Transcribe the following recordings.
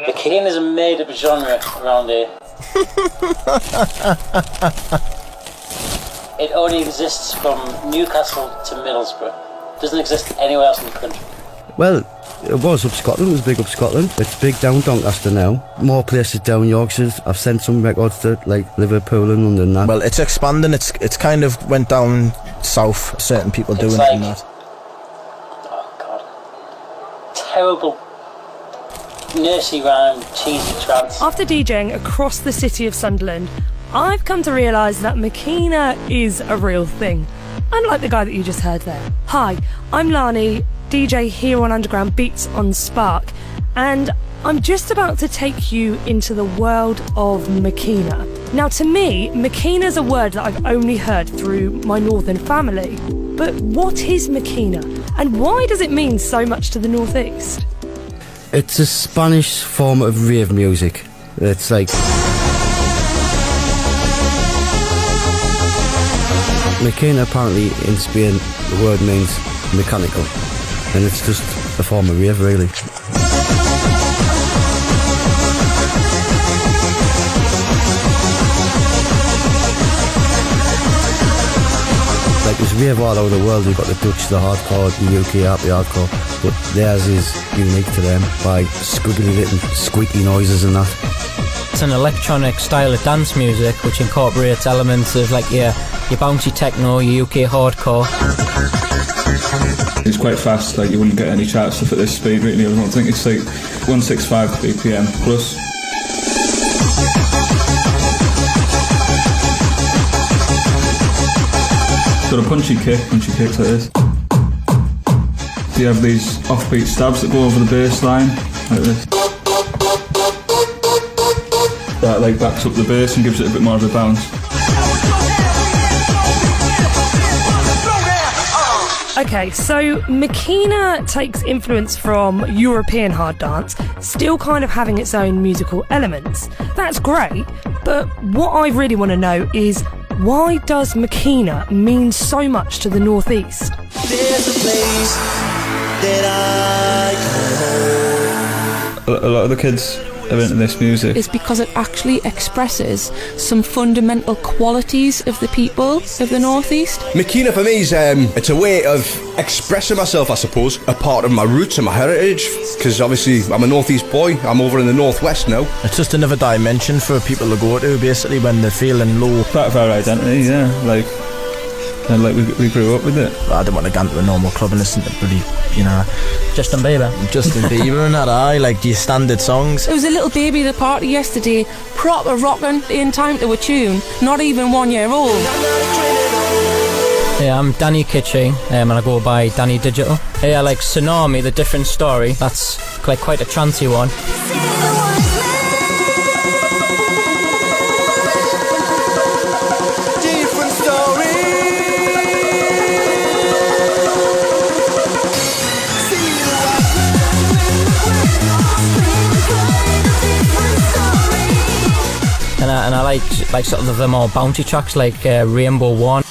Makina is a made-up genre around here. It only exists from Newcastle to Middlesbrough. It doesn't exist anywhere else in the country. Well, it was up Scotland, it was big up Scotland. It's big down Doncaster now. More places down Yorkshire. I've sent some records to like Liverpool and London and that. Well, it's expanding, it's kind of went down south, certain people doing like, it and that. Oh God. Terrible nursery rhyme, cheesy trance. After DJing across the city of Sunderland, I've come to realise that Makina is a real thing. Unlike the guy that you just heard there. Hi, I'm Lani, DJ here on Underground Beats on Spark, and I'm just about to take you into the world of Makina. Now to me, Makina's a word that I've only heard through my northern family. But what is Makina? And why does it mean so much to the northeast? It's a Spanish form of rave music. It's like... Makina apparently in Spain, the word means mechanical. And it's just a form of rave, really. Like, there's rave all over the world. You've got the Dutch, the hardcore, the UK, happy hardcore, but theirs is unique to them by squiggly little squeaky noises and that. It's an electronic style of dance music which incorporates elements of like your bouncy techno, your UK hardcore. It's quite fast, like you wouldn't get any chart stuff at this speed really. I don't think it's like 165 BPM plus. Got a punchy kicks like this. You have these offbeat stabs that go over the bass line, like this. That like backs up the bass and gives it a bit more of a bounce. Okay, so Makina takes influence from European hard dance, still kind of having its own musical elements. That's great, but what I really want to know is, why does Makina mean so much to the northeast? There's a place that I A lot of the kids are into this music. Is because it actually expresses some fundamental qualities of the people of the northeast. Makina for me is it's a way of expressing myself, I suppose, a part of my roots and my heritage, because obviously I'm a northeast boy. I'm over in the northwest now. It's just another dimension for people to go to, basically, when they're feeling low. Part of our identity, yeah, like, and like we grew up with it. I don't want to go into a normal club and listen to bloody, you know, Justin Bieber and that, like your standard songs. There was a little baby at the party yesterday, proper rocking in time to a tune, not even 1 year old. Yeah, I'm Danny Kitschy, and I go by Danny Digital. Yeah, like Tsunami, The Different Story, that's like quite a trancey one. And I like sort of the more bouncy tracks like Rainbow One.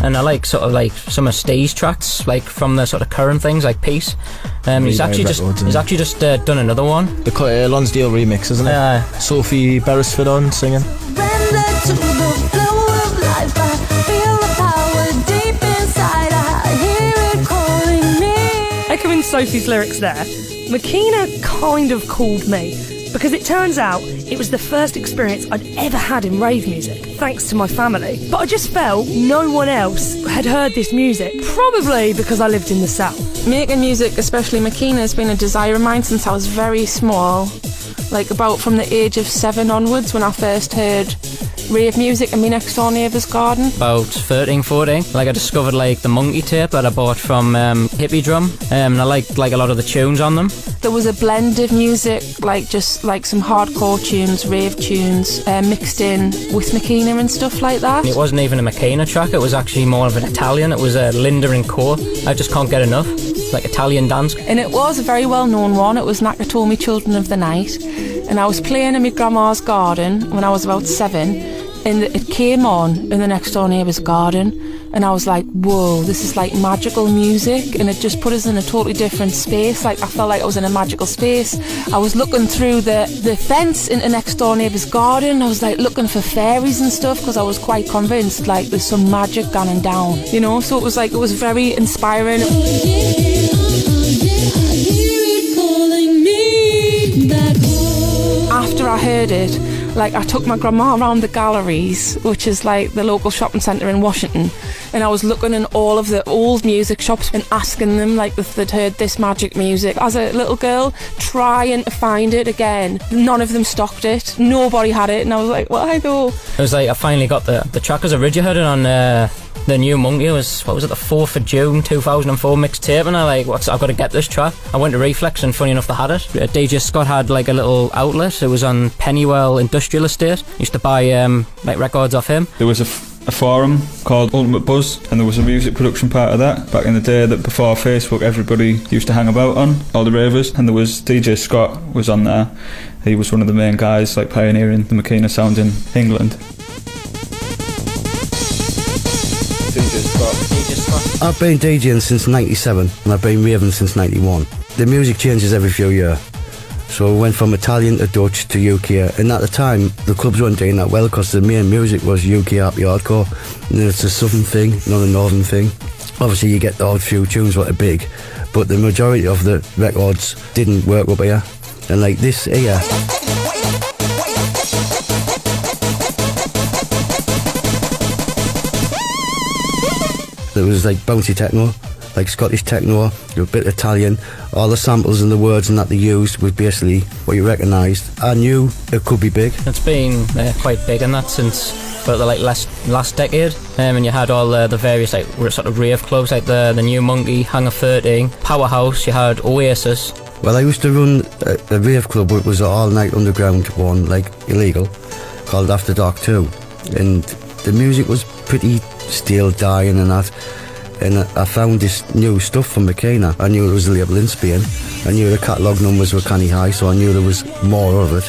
And I like sort of like some of Steve's tracks, like from the sort of current things like Peace. He's actually just done another one. The Lonsdale remix, isn't it? Sophie Beresford on singing. Echoing Sophie's lyrics there, Makina kind of called me, because it turns out it was the first experience I'd ever had in rave music, thanks to my family. But I just felt no one else had heard this music, probably because I lived in the south. Making music, especially Makina, has been a desire of mine since I was very small, like about from the age of 7 onwards, when I first heard rave music in my next door neighbour's garden. About 13, 14, like I discovered like the monkey tape that I bought from Hippie Drum, and I liked like a lot of the tunes on them. There was a blend of music, like just like some hardcore tunes, rave tunes, mixed in with Makina and stuff like that. It wasn't even a Makina track, it was actually more of an Italian. It was Linda and Co. I just can't get enough. Like Italian dance. And it was a very well known one. It was Nakatomi Children of the Night, and I was playing in my grandma's garden when I was about 7, and it came on in the next door neighbour's garden, and I was like, whoa, this is like magical music, and it just put us in a totally different space. Like I felt like I was in a magical space. I was looking through the fence into next door neighbour's garden. I was like looking for fairies and stuff because I was quite convinced like there's some magic going down, you know. So it was very inspiring. After I heard it, like I took my grandma around the galleries, which is like the local shopping centre in Washington, and I was looking in all of the old music shops and asking them like if they'd heard this magic music. As a little girl, trying to find it again. None of them stocked it. Nobody had it, and I was like, why though? It was like I finally got the track. As a ridge, I heard it on the new Monkey. It was, what was it, the 4th of June 2004 mixtape, and I've got to get this track. I went to Reflex, and funny enough they had it. DJ Scott had like a little outlet. It was on Pennywell Industrial Estate. Used to buy like records off him. There was a forum called Ultimate Buzz, and there was a music production part of that back in the day, that before Facebook everybody used to hang about on, all the ravers, and there was DJ Scott was on there. He was one of the main guys like pioneering the Makina sound in England. I've been DJing since 97 and I've been raving since 91. The music changes every few years. So I went from Italian to Dutch to UK, and at the time the clubs weren't doing that well because the main music was UK happy hardcore, and it's a southern thing, not a northern thing. Obviously you get the odd few tunes that are big, but the majority of the records didn't work up here. And like this here, it was like bouncy techno, like Scottish techno, a bit Italian. All the samples and the words and that they used was basically what you recognised. I knew it could be big. It's been quite big in that since for the like last decade, and you had all the various like sort of rave clubs like the New Monkey, Hangar 13, Powerhouse. You had Oasis. Well, I used to run a rave club, which was an all-night underground one, like illegal, called After Dark 2, and the music was pretty still dying and that. And I found this new stuff from Makina. I knew it was a label in Spain. I knew the catalogue numbers were canny high, so I knew there was more of it.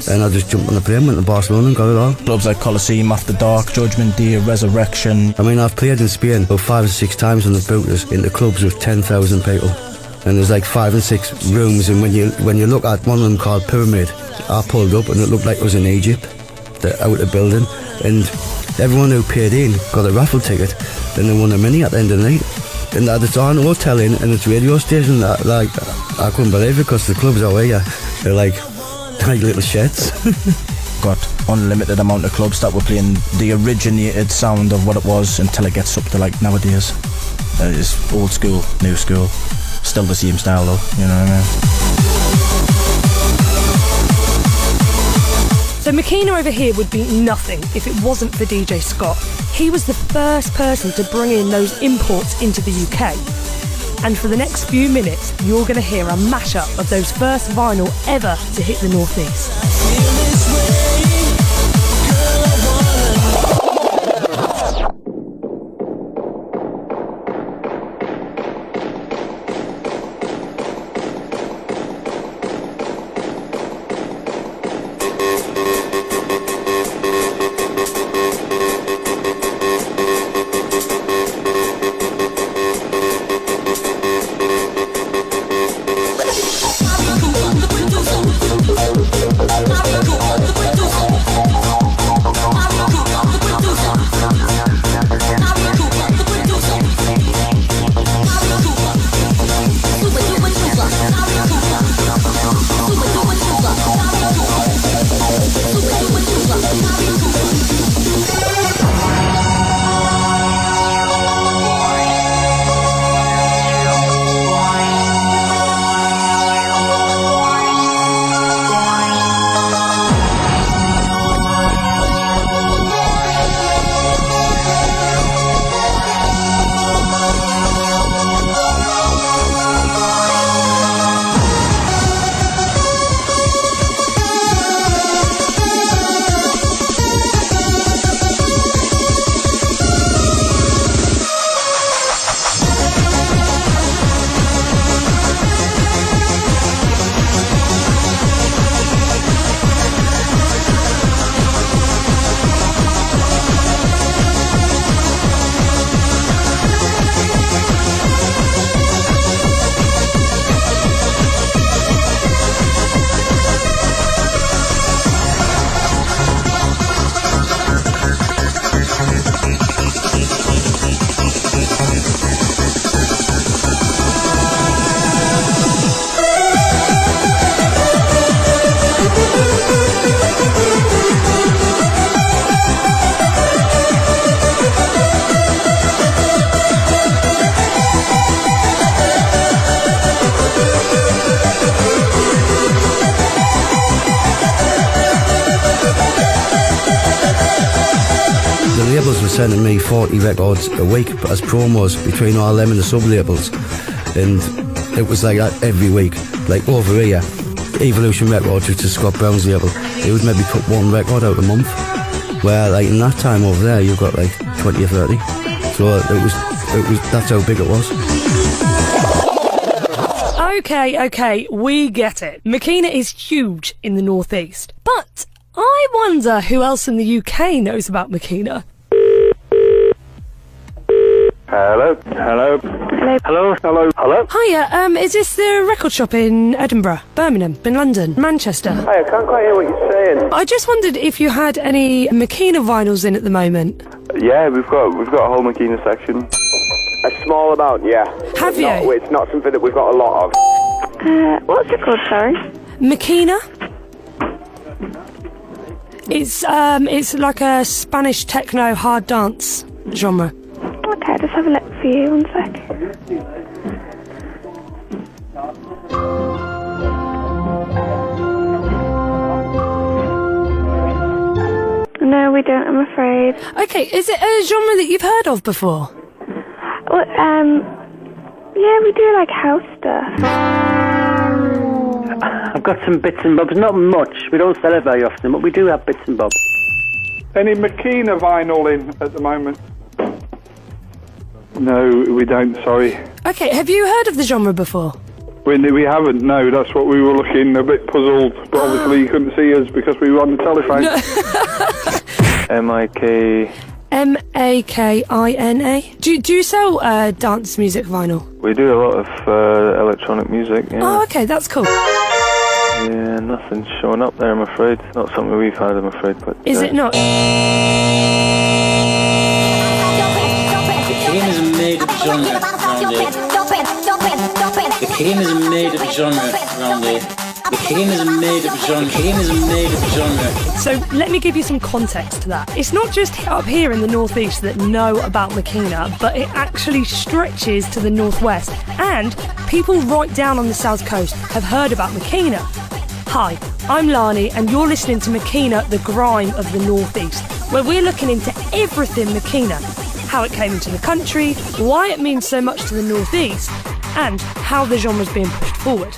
And I just jumped on the plane, went to Barcelona and got it all. Clubs like Colosseum, After Dark, Judgment Day, Resurrection. I mean, I've played in Spain about 5 or 6 times on the booters into clubs with 10,000 people. And there's like 5 and 6 rooms, and when you look at one of them called Pyramid, I pulled up and it looked like it was in Egypt, the outer building. And everyone who paid in got a raffle ticket, and they won a mini at the end of the night. And it's on hotel in, and it's radio station. Like, I couldn't believe it, because the clubs out here, they're like little sheds. Got unlimited amount of clubs that were playing the originated sound of what it was until it gets up to like nowadays. It's old school, new school, still the same style though, you know what I mean? So Makina over here would be nothing if it wasn't for DJ Scott. He was the first person to bring in those imports into the UK. And for the next few minutes, you're going to hear a mashup of those first vinyl ever to hit the Northeast. Cool. sending me 40 records a week as promos between all them and the sub-labels. And it was like that every week. Like over here, Evolution Records, which is Scott Brown's label, it would maybe put one record out a month. Where like in that time over there, you've got like 20 or 30. So it was that's how big it was. Okay, we get it. Makina is huge in the northeast. But I wonder who else in the UK knows about Makina. Hello. Hiya, is this the record shop in Edinburgh, Birmingham, in London, Manchester? Hi, I can't quite hear what you're saying. I just wondered if you had any Makina vinyls in at the moment. Yeah, we've got a whole Makina section. A small amount, yeah. Have you? It's not something that we've got a lot of. What's it called, sorry? Makina. It's like a Spanish techno hard dance genre. Okay, just have a look for you, 1 sec. No, we don't, I'm afraid. Okay, is it a genre that you've heard of before? Well, yeah, we do like house stuff. I've got some bits and bobs, not much. We don't sell it very often, but we do have bits and bobs. Any Makina vinyl in at the moment? No, we don't, sorry. Okay, have you heard of the genre before? We haven't, no, that's what we were looking, a bit puzzled, but obviously you couldn't see us because we were on the telephone. Makina. Do you sell dance music vinyl? We do a lot of electronic music, yeah. Oh, okay, that's cool. Yeah, nothing's showing up there, I'm afraid. Not something we've had, I'm afraid. But is it not? Makina is a made-up genre around here. Makina is a made-up genre around here. Makina is a made-up genre. Makina is a made-up genre. So let me give you some context to that. It's not just up here in the northeast that know about Makina, but it actually stretches to the northwest. And people right down on the south coast have heard about Makina. Hi, I'm Lani, and you're listening to Makina, the grime of the northeast, where we're looking into everything Makina. How it came into the country, why it means so much to the northeast, and how the genre's being pushed forward.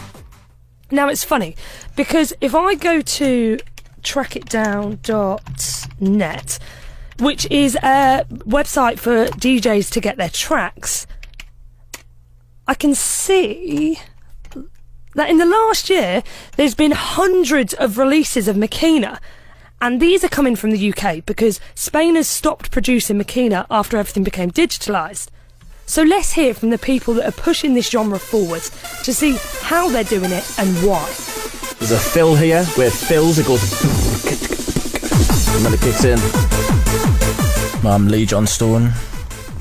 Now it's funny, because if I go to trackitdown.net, which is a website for DJs to get their tracks, I can see that in the last year there's been hundreds of releases of Makina. And these are coming from the UK because Spain has stopped producing Makina after everything became digitalised. So let's hear from the people that are pushing this genre forwards to see how they're doing it and why. There's a fill here where it fills, it goes and then it kicks in. I'm Lee Johnstone.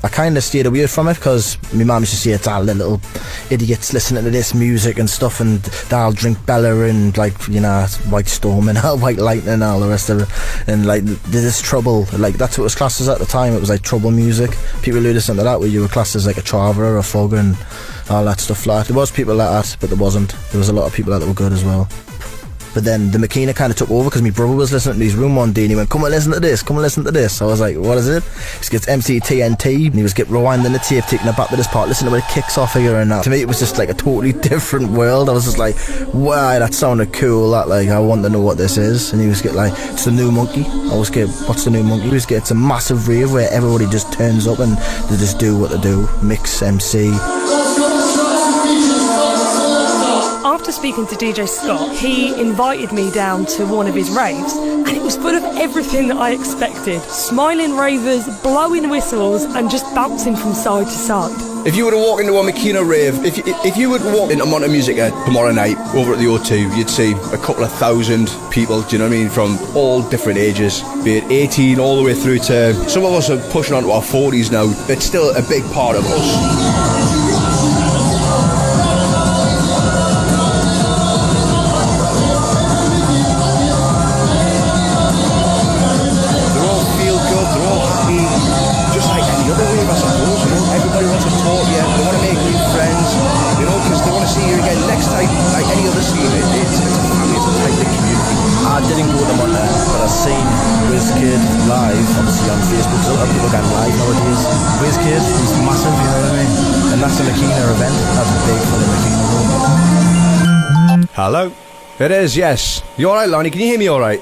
I kind of steered away from it because my mum used to say it's all the little idiots listening to this music and stuff, and they'll drink Bella and, like, you know, White Storm and White Lightning and all the rest of it, and like this trouble, like that's what it was classed as at the time. It was like trouble music. People who listened to that where you were classed as like a traveller or a fogger and all that stuff like that. There was people like that, but there wasn't. There was a lot of people that were good as well. But then the Makina kind of took over because my brother was listening to his room one day and he went, come and listen to this, come and listen to this. I was like, what is it? He gets MCTNT and he was rewinding the tape, taking it back to this part, listening to where it kicks off here and that. To me it was just like a totally different world. I was just like, wow, that sounded cool, that, like, I want to know what this is. And he was like, it's the new monkey. I was get, what's the new monkey? He was get, it's a massive rave where everybody just turns up and they just do what they do, mix, MC. After speaking to DJ Scott, he invited me down to one of his raves, and it was full of everything that I expected. Smiling ravers, blowing whistles, and just bouncing from side to side. If you were to walk into a Makina rave, if you were to walk into Monte Musica tomorrow night over at the O2, you'd see a couple of thousand people, do you know what I mean, from all different ages, be it 18 all the way through to, some of us are pushing on to our 40s now. It's still a big part of us. I didn't go to Monte, but I've seen WizKid live, obviously on Facebook, so of people getting live nowadays. WizKid, he's massive, you know what I mean? And that's a Makina event. That's big for the Makina. Hello? It is, yes. You alright, Lonnie? Can you hear me alright?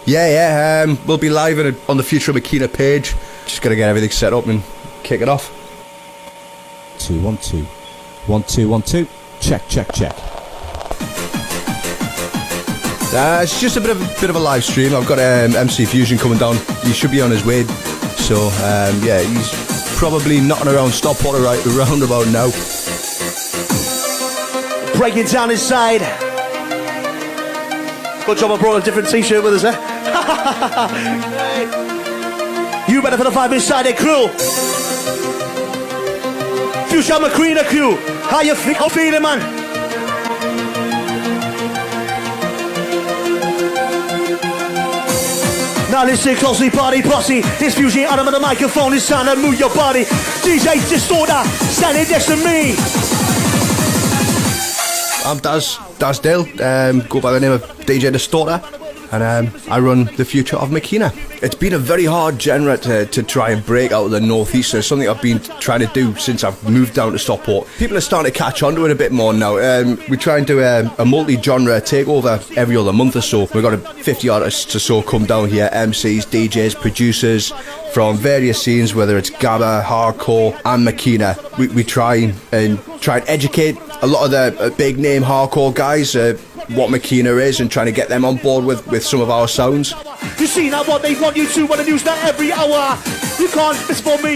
Yeah. We'll be live on the Future Makina page. Just gotta get everything set up and kick it off. 2 1 2 1 2 1 2. Check. It's just a bit of a live stream. I've got MC Fusion coming down. He should be on his way. So yeah, he's probably knocking around Stockport right around about now. Breaking down inside. Good job I brought a different t-shirt with us, eh? You better for the 5 inside it, crew. Future Makina crew. How you feeling, man? Now listen closely, party posse. This Fusion out of the microphone. It's time to move your body. DJ Distorter, standing next to me. I'm Daz Dill, go by the name of DJ Distorter, and I run the Future of Makina. It's been a very hard genre to try and break out of the northeast. It's something I've been trying to do since I've moved down to Stockport. People are starting to catch on to it a bit more now. We try and do a multi-genre takeover every other month or so. We've got 50 artists or so come down here, MCs, DJs, producers from various scenes, whether it's Gabba, hardcore and Makina. We try and educate a lot of the big name hardcore guys what Makina is, and trying to get them on board with some of our sounds. You see now what they want you to want to use that every hour. You can't miss for me.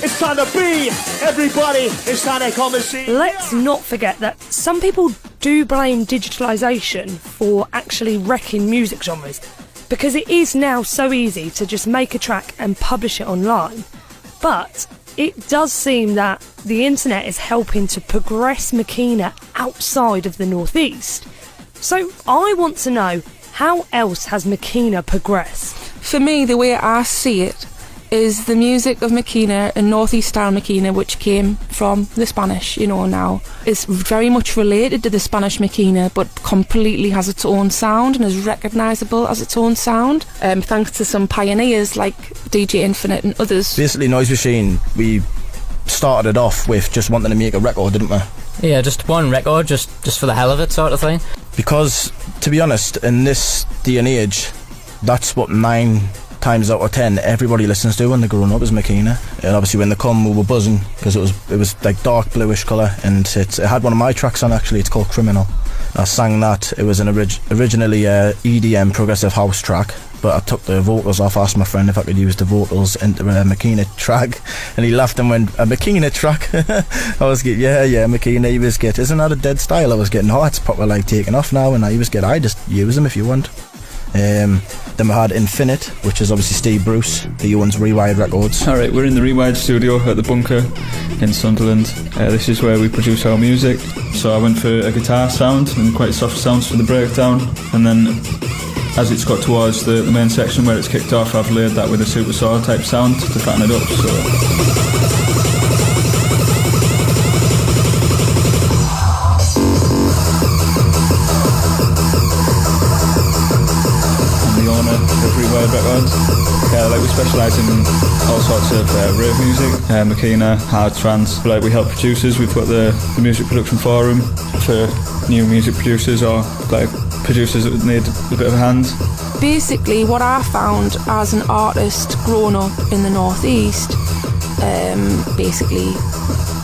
It's time to be everybody. It's time to come and see. Let's not forget that some people do blame digitalisation for actually wrecking music genres, because it is now so easy to just make a track and publish it online. But it does seem that the internet is helping to progress Makina outside of the northeast. So I want to know, how else has Makina progressed? For me, the way I see it is the music of Makina and northeast style Makina, which came from the Spanish, now, is very much related to the Spanish Makina, but completely has its own sound and is recognisable as its own sound, thanks to some pioneers like DJ Infinite and others. Basically, Noise Machine, we started it off with just wanting to make a record, didn't we? Yeah, just one record, just for the hell of it, sort of thing. Because, to be honest, in this day and age, that's what 9 times out of 10 everybody listens to when they're growing up is Makina. And obviously when they come, we were buzzing, because it was like dark bluish colour, and it had one of my tracks on, actually. It's called Criminal. I sang that. It was originally a EDM progressive house track, but I took the vocals off, asked my friend if I could use the vocals into a Makina track, and he laughed and went, a Makina track? I was getting, yeah, Makina. He was getting, isn't that a dead style? I was getting, oh, it's proper like taking off now, and I was getting, I just use them if you want. Then we had Infinite, which is obviously Steve Bruce. He owns Rewired Records. Alright, we're in the Rewired studio at the Bunker in Sunderland. This is where we produce our music. So I went for a guitar sound and quite soft sounds for the breakdown, and then as it's got towards the main section where it's kicked off, I've layered that with a super saw type sound to fatten it up. So Records. We specialise in all sorts of rave music, Makina, hard trance. We help producers. We've got the music production forum for new music producers, or producers that need a bit of a hand. Basically, what I found as an artist growing up in the northeast, basically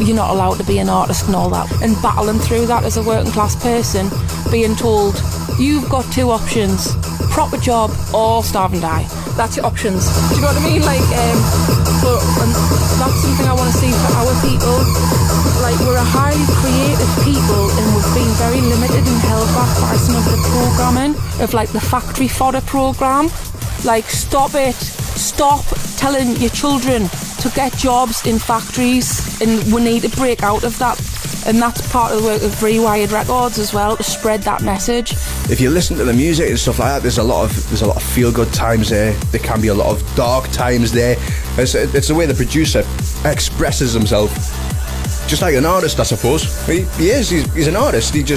you're not allowed to be an artist and all that, and battling through that as a working class person, being told you've got 2 options: proper job or starve and die. That's your options. Do you know what I mean? And that's something I want to see for our people. We're a highly creative people, and we've been very limited and held back by some of the programming of the factory fodder program. Stop it. Stop telling your children to get jobs in factories, and we need to break out of that. And that's part of the work of Rewired Records as well, to spread that message. If you listen to the music and stuff like that, there's a lot of feel-good times there. There can be a lot of dark times there. It's the way the producer expresses himself, just like an artist, I suppose. He is. He's an artist. He's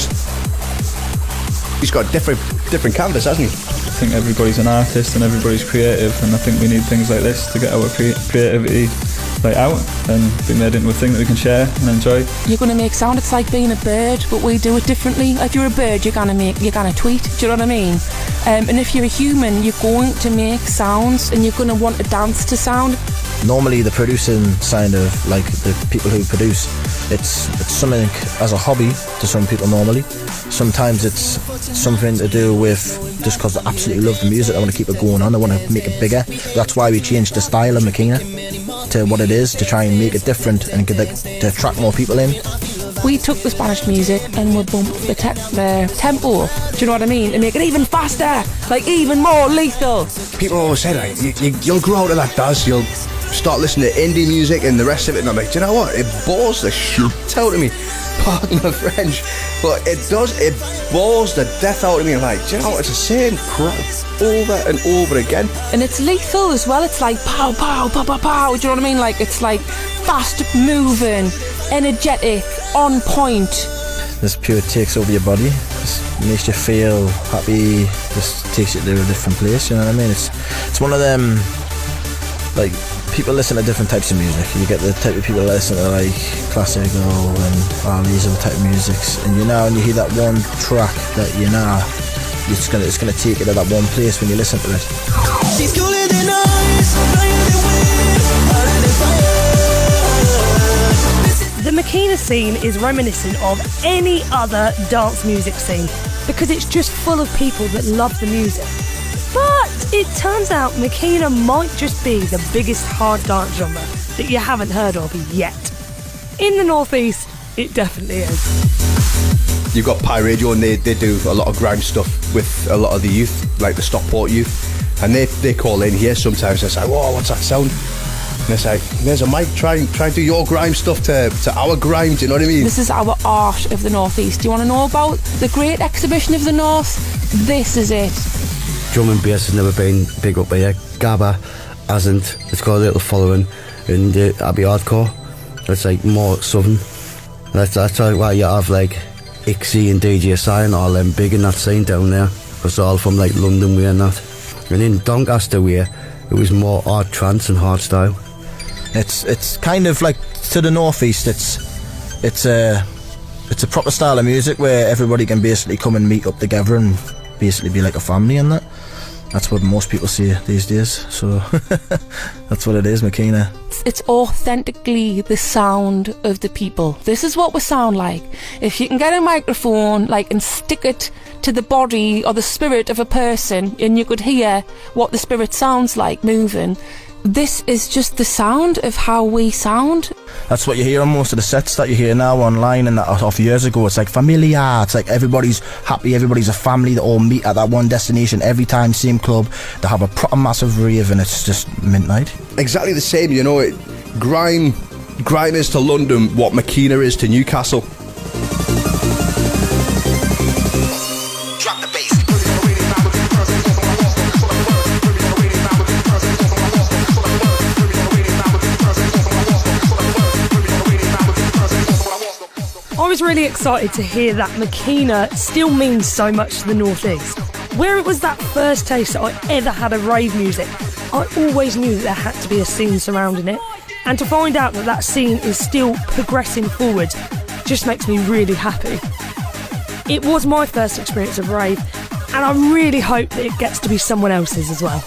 got a different canvas, hasn't he? think everybody's an artist and everybody's creative, and I think we need things like this to get our creativity like out and be made into a thing that we can share and enjoy. You're going to make sound. It's like being a bird, but we do it differently. If you're a bird, you're going to tweet. Do you know what I mean? And if you're a human, you're going to make sounds and you're going to want to dance to sound. Normally the producing side of like the people who produce, it's something as a hobby to some people normally. Sometimes it's something to do with just because they absolutely love the music, they want to keep it going on, they want to make it bigger. That's why we changed the style of Makina to what it is, to try and make it different and to attract more people in. We took the Spanish music and we bumped the tempo, do you know what I mean? And make it even faster, like even more lethal. People always say like, you'll grow out of that, Daz, you'll start listening to indie music and the rest of it, and I'm like, do you know what? It bores the shit out of me. Pardon my French, but it bores the death out of me. I'm like, do you know what? It's the same crap over and over again. And it's lethal as well. It's like pow, pow, pow, pow, pow. Do you know what I mean? Like, it's like fast moving, energetic, on point. This pure takes over your body, just makes you feel happy, just takes you to a different place, you know what I mean? It's one of them, like, people listen to different types of music. You get the type of people that listen to like classical and all these other type of musics, and and you hear that one track that it's gonna take you to that one place when you listen to it. She's cooler than ice, higher than wind, harder than fire. The Makina scene is reminiscent of any other dance music scene because it's just full of people that love the music. But it turns out Makina might just be the biggest hard dance genre that you haven't heard of yet. In the Northeast, it definitely is. You've got Pi Radio, and they do a lot of grime stuff with a lot of the youth, like the Stockport youth, and they call in here sometimes. They say, "Whoa, what's that sound?" And they say, "There's a mic. Try and do your grime stuff to our grime." Do you know what I mean? This is our art of the Northeast. Do you want to know about the Great Exhibition of the North? This is it. Drum and bass has never been big up here. Gabba hasn't. It's got a little following, and Abbey Hardcore, it's like more southern. That's why you have like Ixie and DJ Sign, all them big in that scene down there, because they're all from like London way and that. And in Doncaster way, it was more hard trance and hard style. It's kind of like to the northeast. It's a proper style of music where everybody can basically come and meet up together and basically be like a family, and that's what most people see these days. So that's what it is, Makina. It's authentically the sound of the people. This is what we sound like. If you can get a microphone and stick it to the body or the spirit of a person, and you could hear what the spirit sounds like moving, this is just the sound of how we sound. That's what you hear on most of the sets that you hear now online and that off years ago. It's like familiar. It's like everybody's happy, everybody's a family. They all meet at that one destination every time, same club. They have a proper massive rave, and it's just midnight. Exactly the same, Grime is to London what Makina is to Newcastle. I was really excited to hear that Makina still means so much to the Northeast. Where it was that first taste that I ever had of rave music, I always knew that there had to be a scene surrounding it. And to find out that that scene is still progressing forward just makes me really happy. It was my first experience of rave, and I really hope that it gets to be someone else's as well.